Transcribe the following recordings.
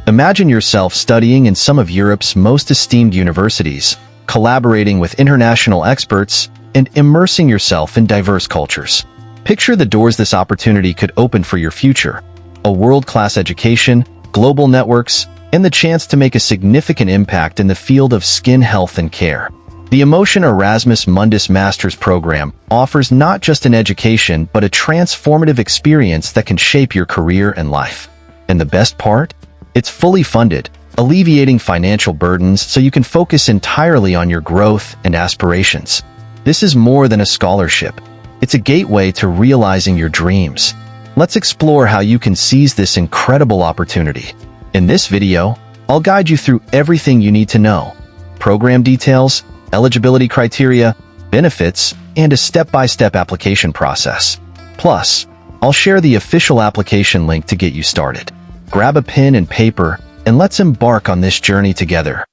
Imagine yourself studying in some of Europe's most esteemed universities, collaborating with international experts, and immersing yourself in diverse cultures. Picture the doors this opportunity could open for your future: a world-class education, global networks, and the chance to make a significant impact in the field of skin health and care. The Erasmus Mundus Master's Program offers not just an education but a transformative experience that can shape your career and life. And the best part? It's fully funded, alleviating financial burdens so you can focus entirely on your growth and aspirations. This is more than a scholarship. It's a gateway to realizing your dreams. Let's explore how you can seize this incredible opportunity. In this video, I'll guide you through everything you need to know: program details, eligibility criteria, benefits, and a step-by-step application process. Plus, I'll share the official application link to get you started. Grab a pen and paper, and let's embark on this journey together.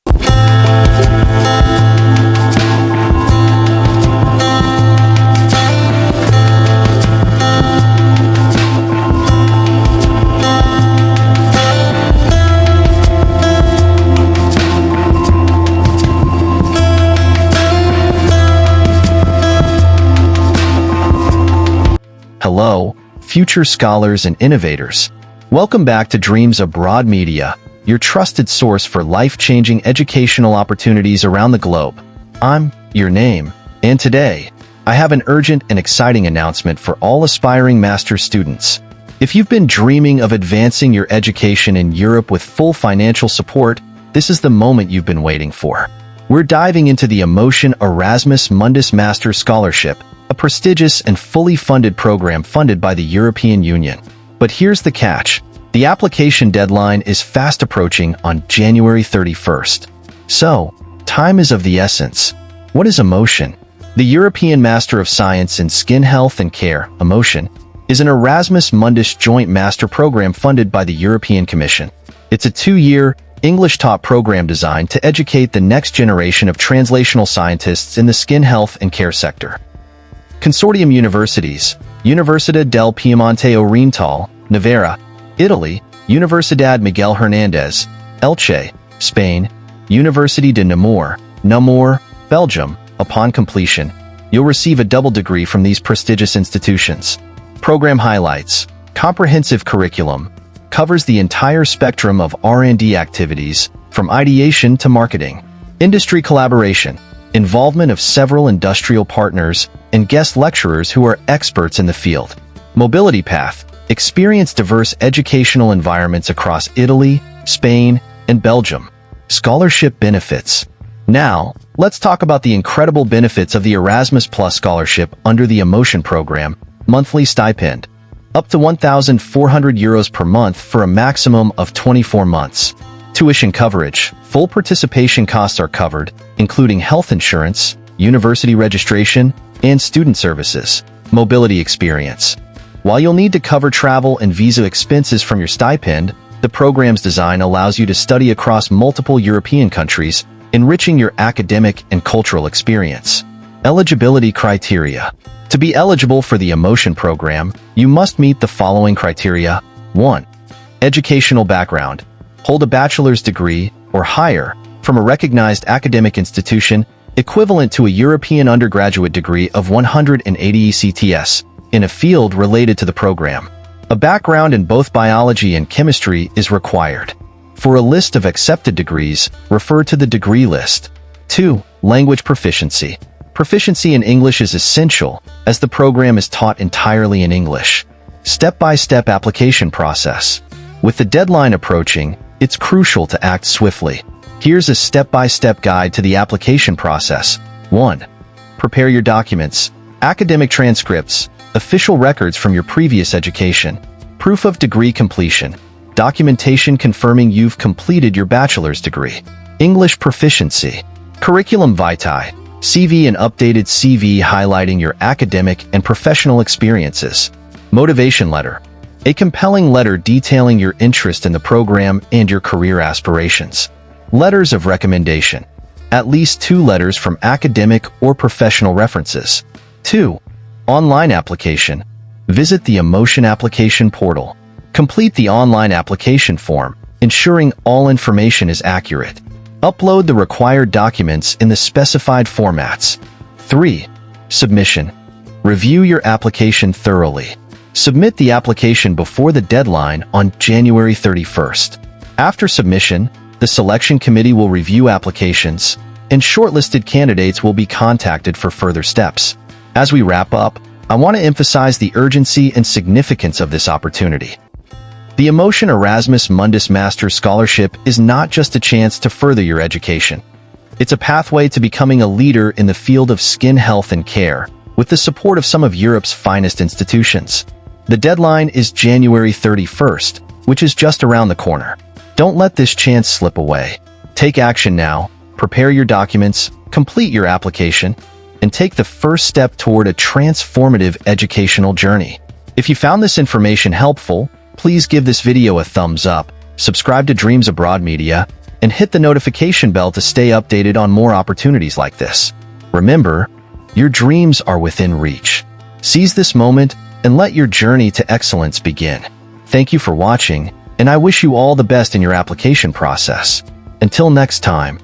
Hello, future scholars and innovators. Welcome back to Dreams Abroad Media, your trusted source for life-changing educational opportunities around the globe. I'm your name, and today, I have an urgent and exciting announcement for all aspiring master's students. If you've been dreaming of advancing your education in Europe with full financial support, this is the moment you've been waiting for. We're diving into the Erasmus Mundus Master's Scholarship, a prestigious and fully funded program funded by the European Union. But here's the catch: the application deadline is fast approaching on January 31st. So, time is of the essence. What is EMMBIOME? The European Master of Science in Skin Health and Care, EMMBIOME, is an Erasmus Mundus joint master program funded by the European Commission. It's a 2-year, English-taught program designed to educate the next generation of translational scientists in the skin health and care sector. Consortium universities: Universidad del Piemonte Oriental, Navarra, Italy; Universidad Miguel Hernández, Elche, Spain; University de Namur, Belgium. Upon completion, you'll receive a double degree from these prestigious institutions. Program highlights: comprehensive curriculum, covers the entire spectrum of R&D activities, from ideation to marketing. Industry collaboration, involvement of several industrial partners and guest lecturers who are experts in the field. Mobility path, experience diverse educational environments across Italy, Spain, and Belgium. Scholarship benefits. Now, let's talk about the incredible benefits of the Erasmus Plus scholarship under the EMMBIOME program. Monthly stipend: up to €1,400 per month for a maximum of 24 months. Tuition coverage: full participation costs are covered, including health insurance, university registration, and student services. Mobility experience: while you'll need to cover travel and visa expenses from your stipend, the program's design allows you to study across multiple European countries, enriching your academic and cultural experience. Eligibility criteria: to be eligible for the EMMBIOME program, you must meet the following criteria. 1. Educational background: hold a bachelor's degree or higher from a recognized academic institution equivalent to a European undergraduate degree of 180 ECTS in a field related to the program. A background in both biology and chemistry is required. For a list of accepted degrees, refer to the degree list. 2. Language proficiency. Proficiency in English is essential, as the program is taught entirely in English. Step-by-step application process. With the deadline approaching, it's crucial to act swiftly. Here's a step-by-step guide to the application process. 1. Prepare your documents: academic transcripts, official records from your previous education, proof of degree completion, documentation confirming you've completed your bachelor's degree. English proficiency: curriculum vitae, CV and updated CV highlighting your academic and professional experiences. Motivation letter: a compelling letter detailing your interest in the program and your career aspirations. Letters of recommendation: at least 2 letters from academic or professional references. 2. Online application: visit the EMMBIOME application portal. Complete the online application form, ensuring all information is accurate. Upload the required documents in the specified formats. 3. Submission. Review your application thoroughly. Submit the application before the deadline on January 31st. After submission, the selection committee will review applications, and shortlisted candidates will be contacted for further steps. As we wrap up, I want to emphasize the urgency and significance of this opportunity. The Emotion Erasmus Mundus Master's Scholarship is not just a chance to further your education. It's a pathway to becoming a leader in the field of skin health and care, with the support of some of Europe's finest institutions. The deadline is January 31st, which is just around the corner. Don't let this chance slip away. Take action now, prepare your documents, complete your application, and take the first step toward a transformative educational journey. If you found this information helpful, please give this video a thumbs up, subscribe to Dreams Abroad Media, and hit the notification bell to stay updated on more opportunities like this. Remember, your dreams are within reach. Seize this moment and let your journey to excellence begin. Thank you for watching, and I wish you all the best in your application process. Until next time.